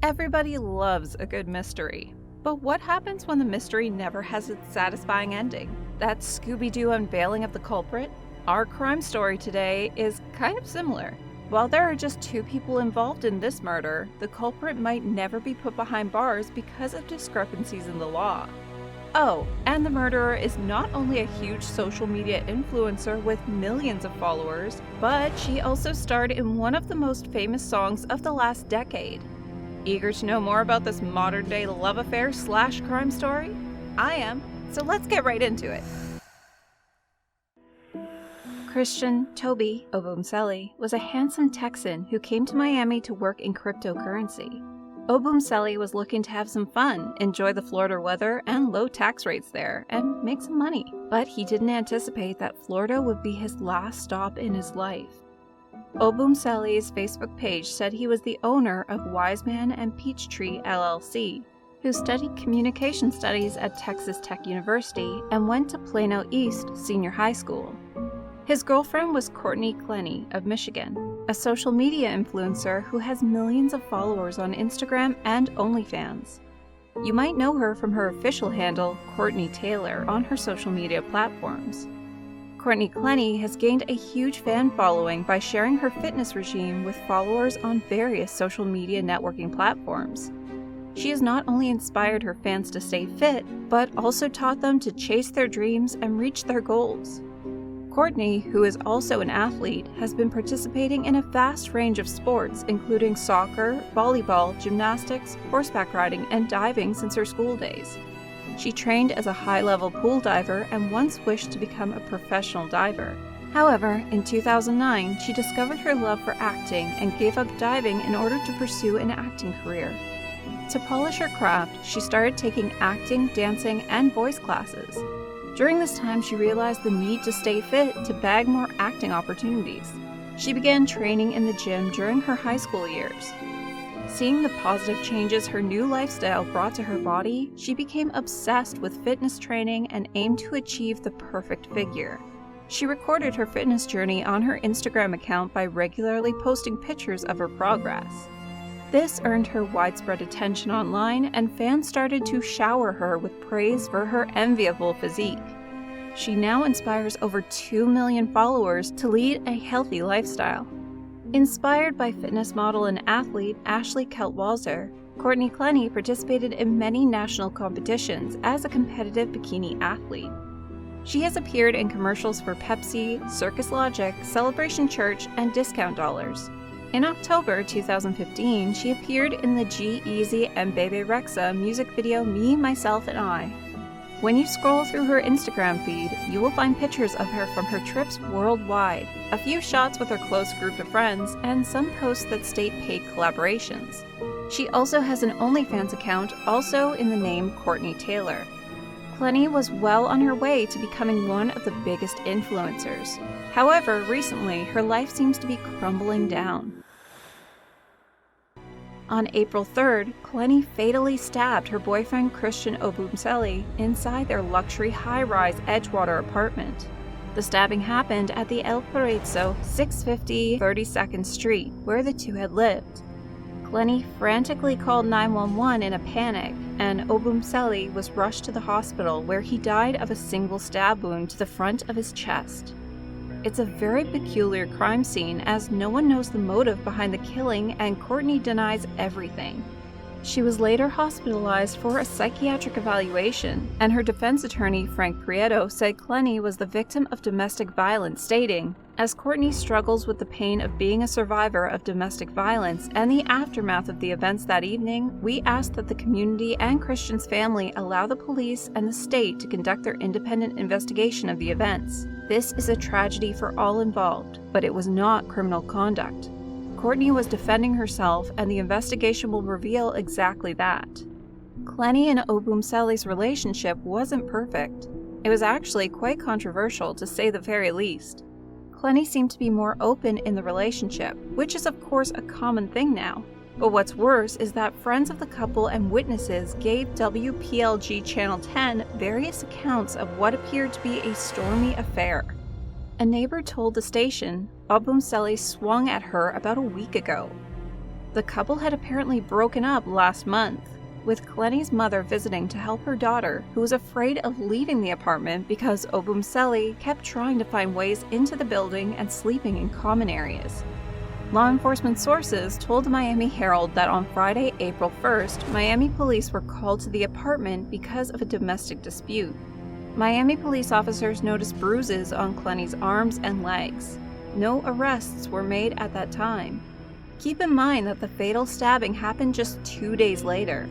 Everybody loves a good mystery. But what happens when the mystery never has its satisfying ending? That Scooby-Doo unveiling of the culprit? Our crime story today is kind of similar. While there are just 2 people involved in this murder, the culprit might never be put behind bars because of discrepancies in the law. Oh, and the murderer is not only a huge social media influencer with millions of followers, but she also starred in one of the most famous songs of the last decade. Eager to know more about this modern-day love affair / crime story? I am, so let's get right into it. Christian Toby Obumseli was a handsome Texan who came to Miami to work in cryptocurrency. Obumseli was looking to have some fun, enjoy the Florida weather and low tax rates there, and make some money. But he didn't anticipate that Florida would be his last stop in his life. Obumseli's Facebook page said he was the owner of Wiseman and Peachtree LLC, who studied communication studies at Texas Tech University and went to Plano East Senior High School. His girlfriend was Courtney Tailor of Michigan, a social media influencer who has millions of followers on Instagram and OnlyFans. You might know her from her official handle, Courtney Tailor, on her social media platforms. Courtney Tailor has gained a huge fan following by sharing her fitness regime with followers on various social media networking platforms. She has not only inspired her fans to stay fit, but also taught them to chase their dreams and reach their goals. Courtney, who is also an athlete, has been participating in a vast range of sports, including soccer, volleyball, gymnastics, horseback riding, and diving since her school days. She trained as a high-level pool diver and once wished to become a professional diver. However, in 2009, she discovered her love for acting and gave up diving in order to pursue an acting career. To polish her craft, she started taking acting, dancing, and voice classes. During this time, she realized the need to stay fit to bag more acting opportunities. She began training in the gym during her high school years. Seeing the positive changes her new lifestyle brought to her body, she became obsessed with fitness training and aimed to achieve the perfect figure. She recorded her fitness journey on her Instagram account by regularly posting pictures of her progress. This earned her widespread attention online, and fans started to shower her with praise for her enviable physique. She now inspires over 2 million followers to lead a healthy lifestyle. Inspired by fitness model and athlete Ashley Keltwalzer, Courtney Tailor participated in many national competitions as a competitive bikini athlete. She has appeared in commercials for Pepsi, Circus Logic, Celebration Church, and Discount Dollars. In October 2015, she appeared in the G-Eazy and Bebe Rexha music video Me, Myself, and I. When you scroll through her Instagram feed, you will find pictures of her from her trips worldwide, a few shots with her close group of friends, and some posts that state paid collaborations. She also has an OnlyFans account, also in the name Courtney Tailor. Tailor was well on her way to becoming one of the biggest influencers. However, recently, her life seems to be crumbling down. On April 3rd, Tailor fatally stabbed her boyfriend Christian Obumseli inside their luxury high-rise Edgewater apartment. The stabbing happened at the El Paraiso 650 32nd Street, where the two had lived. Tailor frantically called 911 in a panic, and Obumseli was rushed to the hospital, where he died of a single stab wound to the front of his chest. It's a very peculiar crime scene, as no one knows the motive behind the killing, and Courtney denies everything. She was later hospitalized for a psychiatric evaluation, and her defense attorney, Frank Prieto, said Tailor was the victim of domestic violence, stating, "As Courtney struggles with the pain of being a survivor of domestic violence and the aftermath of the events that evening, we ask that the community and Christian's family allow the police and the state to conduct their independent investigation of the events. This is a tragedy for all involved, but it was not criminal conduct." Courtney was defending herself, and the investigation will reveal exactly that. Tailor and Obumseli's relationship wasn't perfect. It was actually quite controversial, to say the very least. Tailor seemed to be more open in the relationship, which is of course a common thing now. But what's worse is that friends of the couple and witnesses gave WPLG Channel 10 various accounts of what appeared to be a stormy affair. A neighbor told the station Obumseli swung at her about a week ago. The couple had apparently broken up last month, with Clenny's mother visiting to help her daughter, who was afraid of leaving the apartment because Obumseli kept trying to find ways into the building and sleeping in common areas. Law enforcement sources told the Miami Herald that on Friday, April 1st, Miami police were called to the apartment because of a domestic dispute. Miami police officers noticed bruises on Clenny's arms and legs. No arrests were made at that time. Keep in mind that the fatal stabbing happened just 2 days later.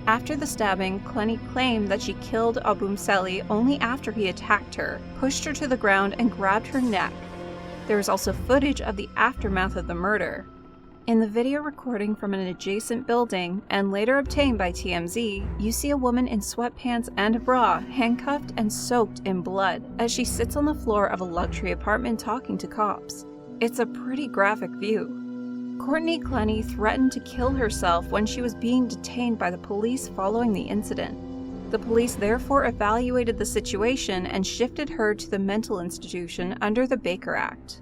After the stabbing, Clenny claimed that she killed Obumseli only after he attacked her, pushed her to the ground, and grabbed her neck. There is also footage of the aftermath of the murder. In the video recording from an adjacent building, and later obtained by TMZ, you see a woman in sweatpants and a bra, handcuffed and soaked in blood, as she sits on the floor of a luxury apartment talking to cops. It's a pretty graphic view. Courtney Clenny threatened to kill herself when she was being detained by the police following the incident. The police therefore evaluated the situation and shifted her to the mental institution under the Baker Act.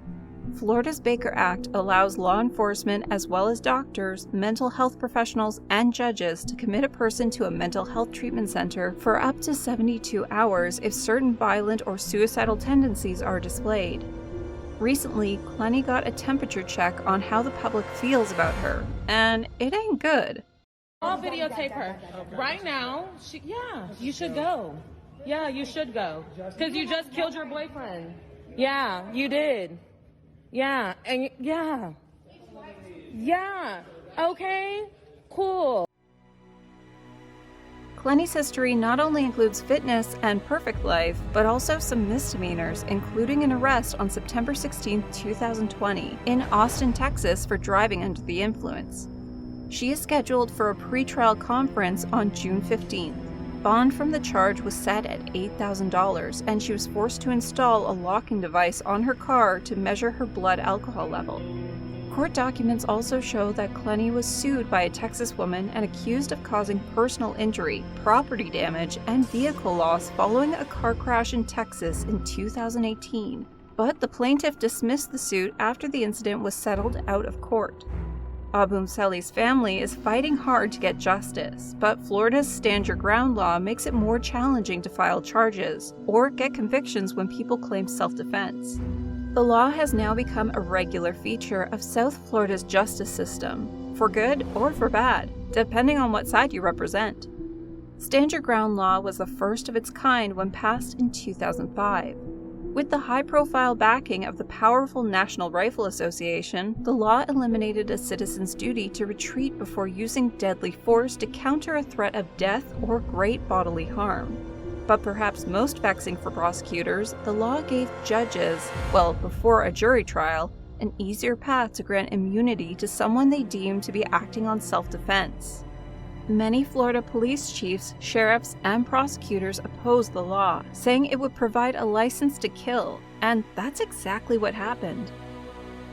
Florida's Baker Act allows law enforcement as well as doctors, mental health professionals, and judges to commit a person to a mental health treatment center for up to 72 hours if certain violent or suicidal tendencies are displayed. Recently, Clenny got a temperature check on how the public feels about her, and it ain't good. I'll videotape her. Right now, you should go. Yeah, you should go. Because you just killed your boyfriend. Yeah, you did. Yeah, and yeah. Okay, cool. Clenny's history not only includes fitness and perfect life, but also some misdemeanors, including an arrest on September 16, 2020, in Austin, Texas for driving under the influence. She is scheduled for a pretrial conference on June 15th. Bond from the charge was set at $8,000, and she was forced to install a locking device on her car to measure her blood alcohol level. Court documents also show that Clenny was sued by a Texas woman and accused of causing personal injury, property damage, and vehicle loss following a car crash in Texas in 2018. But the plaintiff dismissed the suit after the incident was settled out of court. Obumseli's family is fighting hard to get justice, but Florida's Stand Your Ground law makes it more challenging to file charges or get convictions when people claim self-defense. The law has now become a regular feature of South Florida's justice system, for good or for bad, depending on what side you represent. Stand Your Ground law was the first of its kind when passed in 2005. With the high-profile backing of the powerful National Rifle Association, the law eliminated a citizen's duty to retreat before using deadly force to counter a threat of death or great bodily harm. But perhaps most vexing for prosecutors, the law gave judges, before a jury trial, an easier path to grant immunity to someone they deemed to be acting on self-defense. Many Florida police chiefs, sheriffs, and prosecutors opposed the law, saying it would provide a license to kill, and that's exactly what happened.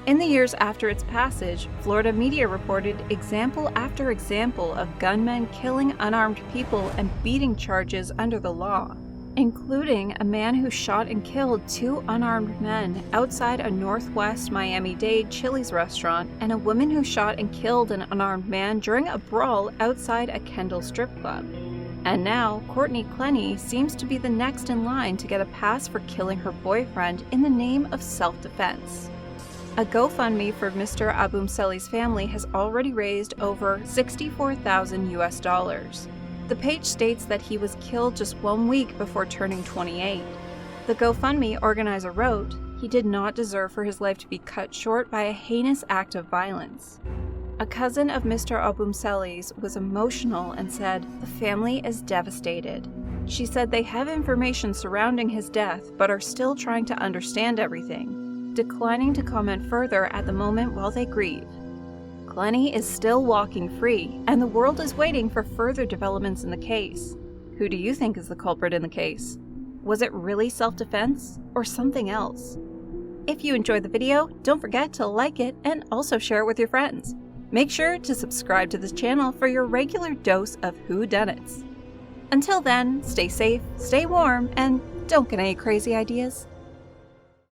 In the years after its passage, Florida media reported example after example of gunmen killing unarmed people and beating charges under the law, including a man who shot and killed 2 unarmed men outside a Northwest Miami-Dade Chili's restaurant, and a woman who shot and killed an unarmed man during a brawl outside a Kendall strip club. And now, Courtney Clenny seems to be the next in line to get a pass for killing her boyfriend in the name of self-defense. A GoFundMe for Mr. Obumseli's family has already raised over $64,000 US. The page states that he was killed just 1 week before turning 28. The GoFundMe organizer wrote, "He did not deserve for his life to be cut short by a heinous act of violence." A cousin of Mr. Obumseli's was emotional and said, "The family is devastated." She said they have information surrounding his death but are still trying to understand everything, declining to comment further at the moment while they grieve. Clenny is still walking free, and the world is waiting for further developments in the case. Who do you think is the culprit in the case? Was it really self-defense or something else? If you enjoyed the video, don't forget to like it and also share it with your friends. Make sure to subscribe to this channel for your regular dose of whodunits. Until then, stay safe, stay warm, and don't get any crazy ideas.